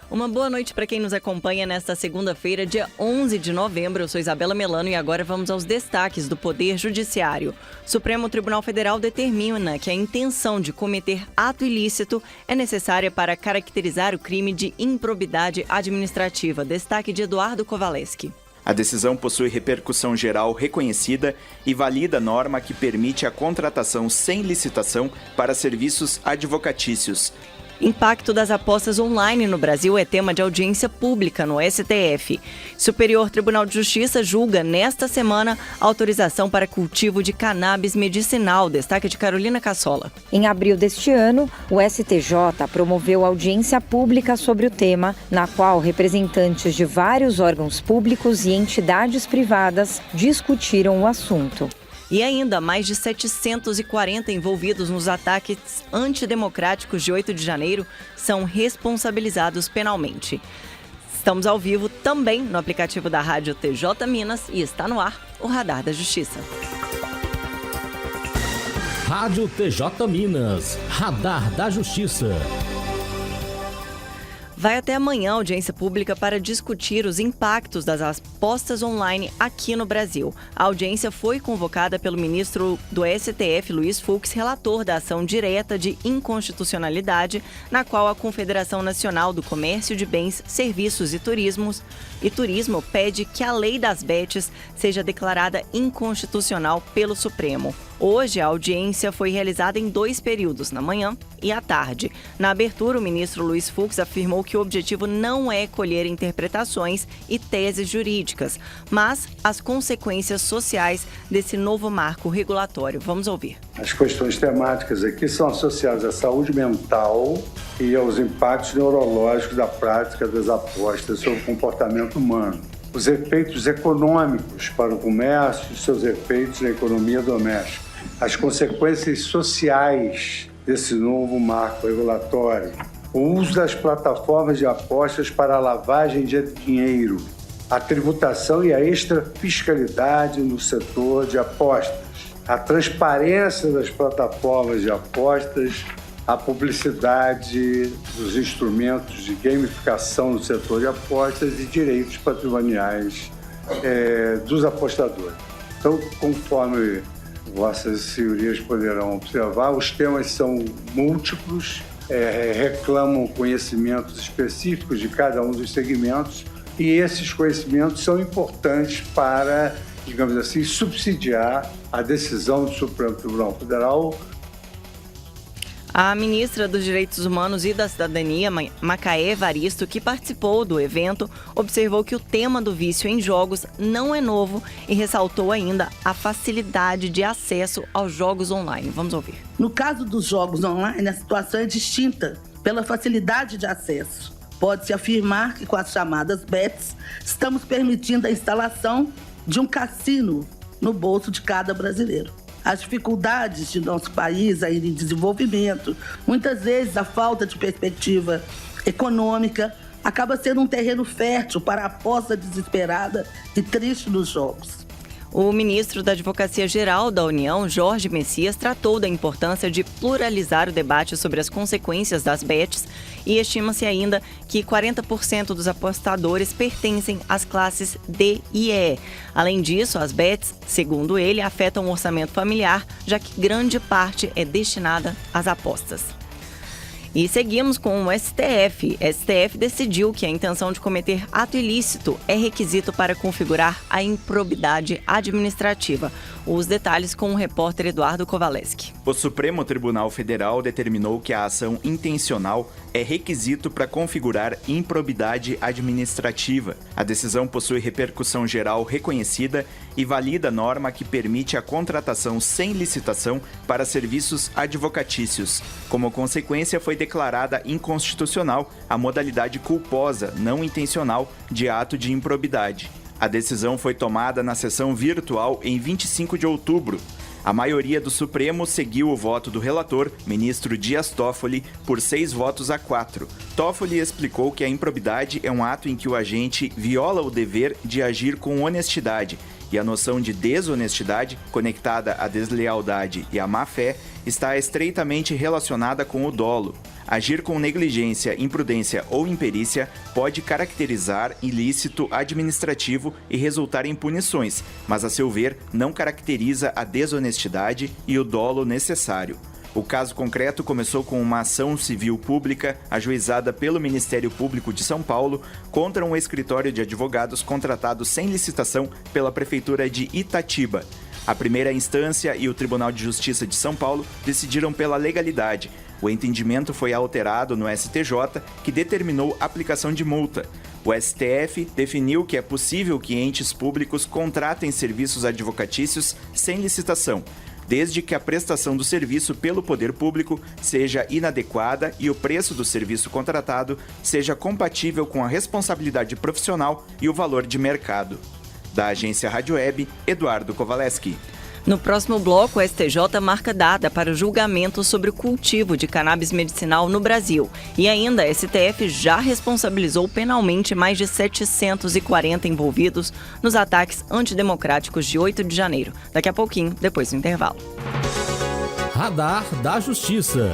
Uma boa noite para quem nos acompanha nesta segunda-feira, dia 11 de novembro. Eu sou Isabela Melano e agora vamos aos destaques do Poder Judiciário. Supremo Tribunal Federal determina que a intenção de cometer ato ilícito é necessária para caracterizar o crime de improbidade administrativa. Destaque de Eduardo Kovaleski. A decisão possui repercussão geral reconhecida e valida a norma que permite a contratação sem licitação para serviços advocatícios. Impacto das apostas online no Brasil é tema de audiência pública no STF. Superior Tribunal de Justiça julga nesta semana a autorização para cultivo de cannabis medicinal. Destaque de Carolina Cassola. Em abril deste ano, o STJ promoveu audiência pública sobre o tema, na qual representantes de vários órgãos públicos e entidades privadas discutiram o assunto. E ainda, mais de 740 envolvidos nos ataques antidemocráticos de 8 de janeiro são responsabilizados penalmente. Estamos ao vivo também no aplicativo da Rádio TJ Minas e está no ar o Radar da Justiça. Rádio TJ Minas, Radar da Justiça. Vai até amanhã a audiência pública para discutir os impactos das apostas online aqui no Brasil. A audiência foi convocada pelo ministro do STF, Luiz Fux, relator da ação direta de inconstitucionalidade, na qual a Confederação Nacional do Comércio de Bens, Serviços e Turismo pede que a lei das bets seja declarada inconstitucional pelo Supremo. Hoje, a audiência foi realizada em 2 períodos, na manhã e à tarde. Na abertura, o ministro Luiz Fux afirmou que o objetivo não é colher interpretações e teses jurídicas, mas as consequências sociais desse novo marco regulatório. Vamos ouvir. As questões temáticas aqui são associadas à saúde mental e aos impactos neurológicos da prática das apostas sobre o comportamento humano. Os efeitos econômicos para o comércio e seus efeitos na economia doméstica. As consequências sociais desse novo marco regulatório. O uso das plataformas de apostas para a lavagem de dinheiro. A tributação e a extrafiscalidade no setor de apostas. A transparência das plataformas de apostas. A publicidade dos instrumentos de gamificação no setor de apostas e direitos patrimoniais dos apostadores. Então, conforme vossas senhorias poderão observar, os temas são múltiplos, reclamam conhecimentos específicos de cada um dos segmentos e esses conhecimentos são importantes para, digamos assim, subsidiar a decisão do Supremo Tribunal Federal. A ministra dos Direitos Humanos e da Cidadania, Macaé Evaristo, que participou do evento, observou que o tema do vício em jogos não é novo e ressaltou ainda a facilidade de acesso aos jogos online. Vamos ouvir. No caso dos jogos online, a situação é distinta pela facilidade de acesso. Pode-se afirmar que com as chamadas bets, estamos permitindo a instalação de um cassino no bolso de cada brasileiro. As dificuldades de nosso país ainda em desenvolvimento, muitas vezes a falta de perspectiva econômica, acaba sendo um terreno fértil para a aposta desesperada e triste nos jogos. O ministro da Advocacia Geral da União, Jorge Messias, tratou da importância de pluralizar o debate sobre as consequências das bets e estima-se ainda que 40% dos apostadores pertencem às classes D e E. Além disso, as bets, segundo ele, afetam o orçamento familiar, já que grande parte é destinada às apostas. E seguimos com o STF. STF decidiu que a intenção de cometer ato ilícito é requisito para configurar a improbidade administrativa. Os detalhes com o repórter Eduardo Kovaleski. O Supremo Tribunal Federal determinou que a ação intencional é requisito para configurar improbidade administrativa. A decisão possui repercussão geral reconhecida e valida a norma que permite a contratação sem licitação para serviços advocatícios. Como consequência, foi declarada inconstitucional a modalidade culposa, não intencional, de ato de improbidade. A decisão foi tomada na sessão virtual em 25 de outubro. A maioria do Supremo seguiu o voto do relator, ministro Dias Toffoli, por 6-4. Toffoli explicou que a improbidade é um ato em que o agente viola o dever de agir com honestidade e a noção de desonestidade, conectada à deslealdade e à má-fé, está estreitamente relacionada com o dolo. Agir com negligência, imprudência ou imperícia pode caracterizar ilícito administrativo e resultar em punições, mas, a seu ver, não caracteriza a desonestidade e o dolo necessário. O caso concreto começou com uma ação civil pública ajuizada pelo Ministério Público de São Paulo contra um escritório de advogados contratado sem licitação pela Prefeitura de Itatiba. A primeira instância e o Tribunal de Justiça de São Paulo decidiram pela legalidade. O entendimento foi alterado no STJ, que determinou a aplicação de multa. O STF definiu que é possível que entes públicos contratem serviços advocatícios sem licitação, desde que a prestação do serviço pelo poder público seja inadequada e o preço do serviço contratado seja compatível com a responsabilidade profissional e o valor de mercado. Da agência Rádio Web, Eduardo Kovaleski. No próximo bloco, o STJ marca data para o julgamento sobre o cultivo de cannabis medicinal no Brasil. E ainda, a STF já responsabilizou penalmente mais de 740 envolvidos nos ataques antidemocráticos de 8 de janeiro. Daqui a pouquinho, depois do intervalo. Radar da Justiça.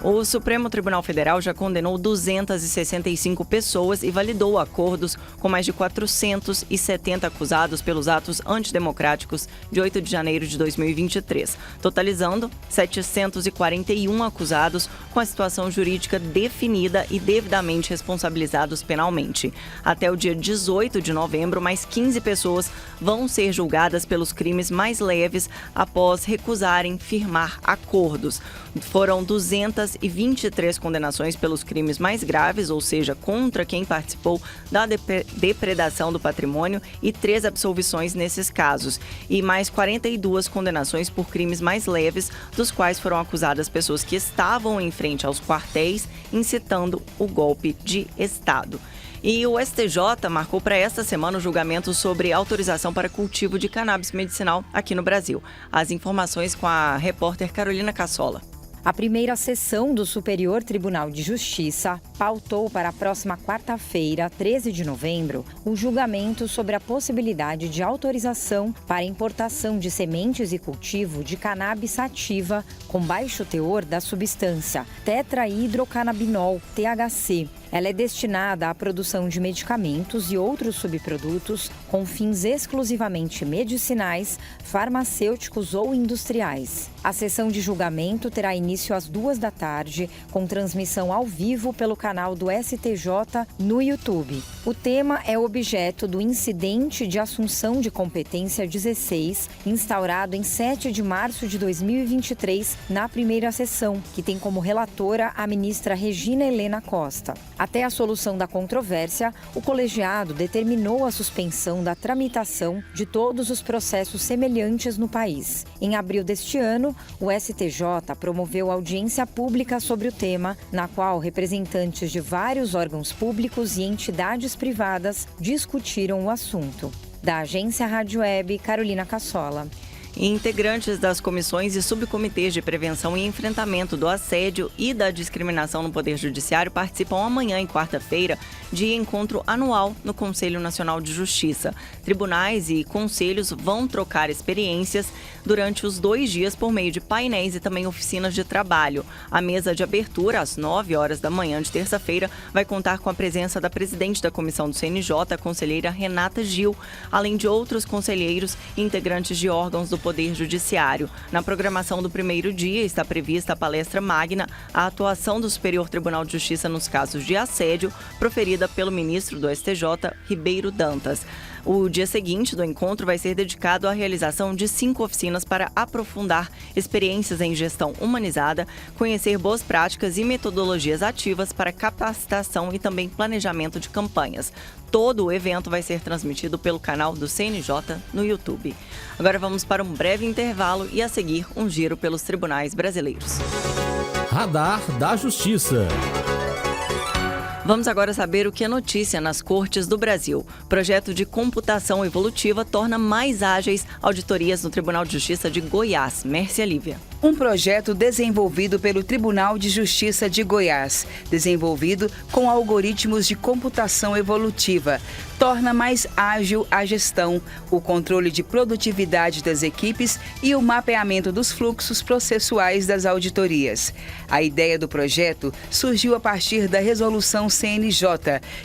O Supremo Tribunal Federal já condenou 265 pessoas e validou acordos com mais de 470 acusados pelos atos antidemocráticos de 8 de janeiro de 2023, totalizando 741 acusados com a situação jurídica definida e devidamente responsabilizados penalmente. Até o dia 18 de novembro, mais 15 pessoas vão ser julgadas pelos crimes mais leves após recusarem firmar acordos. Foram 223 condenações pelos crimes mais graves, ou seja, contra quem participou da depredação do patrimônio, e 3 absolvições nesses casos. E mais 42 condenações por crimes mais leves, dos quais foram acusadas pessoas que estavam em frente aos quartéis, incitando o golpe de Estado. E o STJ marcou para esta semana o julgamento sobre autorização para cultivo de cannabis medicinal aqui no Brasil. As informações com a repórter Carolina Cassola. A primeira sessão do Superior Tribunal de Justiça pautou para a próxima quarta-feira, 13 de novembro, o julgamento sobre a possibilidade de autorização para importação de sementes e cultivo de cannabis sativa com baixo teor da substância tetrahidrocannabinol, THC. Ela é destinada à produção de medicamentos e outros subprodutos com fins exclusivamente medicinais, farmacêuticos ou industriais. A sessão de julgamento terá início às 14h, com transmissão ao vivo pelo canal do STJ no YouTube. O tema é objeto do incidente de assunção de competência 16, instaurado em 7 de março de 2023, na primeira sessão, que tem como relatora a ministra Regina Helena Costa. Até a solução da controvérsia, o colegiado determinou a suspensão da tramitação de todos os processos semelhantes no país. Em abril deste ano, o STJ promoveu audiência pública sobre o tema, na qual representantes de vários órgãos públicos e entidades privadas discutiram o assunto. Da agência Rádio Web, Carolina Cassola. Integrantes das comissões e subcomitês de prevenção e enfrentamento do assédio e da discriminação no Poder Judiciário participam amanhã, em quarta-feira, de encontro anual no Conselho Nacional de Justiça. Tribunais e conselhos vão trocar experiências durante os 2 dias por meio de painéis e também oficinas de trabalho. A mesa de abertura, às 9 horas da manhã de terça-feira, vai contar com a presença da presidente da comissão do CNJ, a conselheira Renata Gil, além de outros conselheiros e integrantes de órgãos do Poder Judiciário. Na programação do primeiro dia está prevista a palestra magna, a atuação do Superior Tribunal de Justiça nos casos de assédio, proferida pelo ministro do STJ, Ribeiro Dantas. O dia seguinte do encontro vai ser dedicado à realização de 5 oficinas para aprofundar experiências em gestão humanizada, conhecer boas práticas e metodologias ativas para capacitação e também planejamento de campanhas. Todo o evento vai ser transmitido pelo canal do CNJ no YouTube. Agora vamos para um breve intervalo e a seguir um giro pelos tribunais brasileiros. Radar da Justiça. Vamos agora saber o que é notícia nas cortes do Brasil. Projeto de computação evolutiva torna mais ágeis auditorias no Tribunal de Justiça de Goiás. Mércia Lívia. Um projeto desenvolvido pelo Tribunal de Justiça de Goiás, desenvolvido com algoritmos de computação evolutiva, torna mais ágil a gestão, o controle de produtividade das equipes e o mapeamento dos fluxos processuais das auditorias. A ideia do projeto surgiu a partir da Resolução CNJ,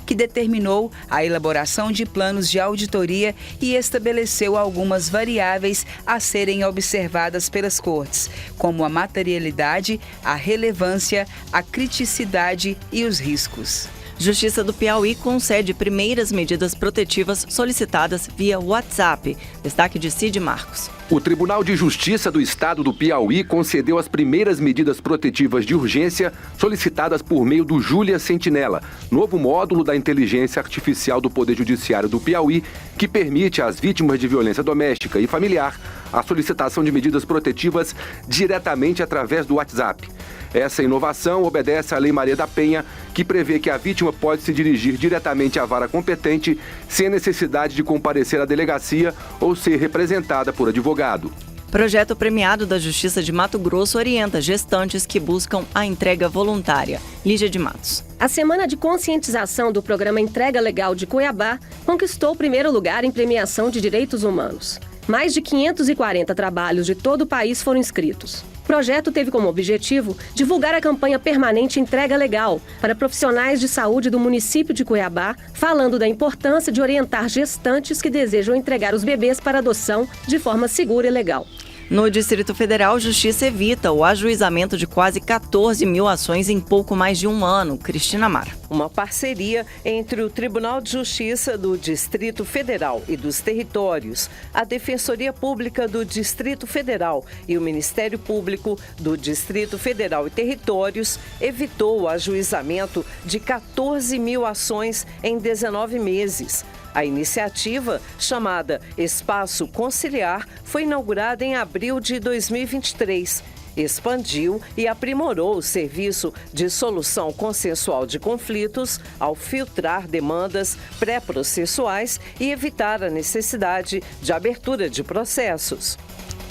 que determinou a elaboração de planos de auditoria e estabeleceu algumas variáveis a serem observadas pelas cortes, como a materialidade, a relevância, a criticidade e os riscos. Justiça do Piauí concede primeiras medidas protetivas solicitadas via WhatsApp. Destaque de Cid Marcos. O Tribunal de Justiça do Estado do Piauí concedeu as primeiras medidas protetivas de urgência solicitadas por meio do Júlia Sentinela, novo módulo da inteligência artificial do Poder Judiciário do Piauí, que permite às vítimas de violência doméstica e familiar a solicitação de medidas protetivas diretamente através do WhatsApp. Essa inovação obedece à Lei Maria da Penha, que prevê que a vítima pode se dirigir diretamente à vara competente sem necessidade de comparecer à delegacia ou ser representada por advogado. Projeto premiado da Justiça de Mato Grosso orienta gestantes que buscam a entrega voluntária. Lígia de Matos. A semana de conscientização do programa Entrega Legal de Cuiabá conquistou o primeiro lugar em premiação de direitos humanos. Mais de 540 trabalhos de todo o país foram inscritos. O projeto teve como objetivo divulgar a campanha permanente Entrega Legal para profissionais de saúde do município de Cuiabá, falando da importância de orientar gestantes que desejam entregar os bebês para adoção de forma segura e legal. No Distrito Federal, Justiça evita o ajuizamento de quase 14 mil ações em pouco mais de um ano. Cristina Mara. Uma parceria entre o Tribunal de Justiça do Distrito Federal e dos Territórios, a Defensoria Pública do Distrito Federal e o Ministério Público do Distrito Federal e Territórios evitou o ajuizamento de 14 mil ações em 19 meses. A iniciativa, chamada Espaço Conciliar, foi inaugurada em abril de 2023. Expandiu e aprimorou o serviço de solução consensual de conflitos ao filtrar demandas pré-processuais e evitar a necessidade de abertura de processos.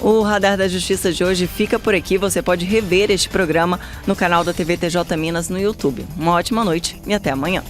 O Radar da Justiça de hoje fica por aqui. Você pode rever este programa no canal da TV TJ Minas no YouTube. Uma ótima noite e até amanhã.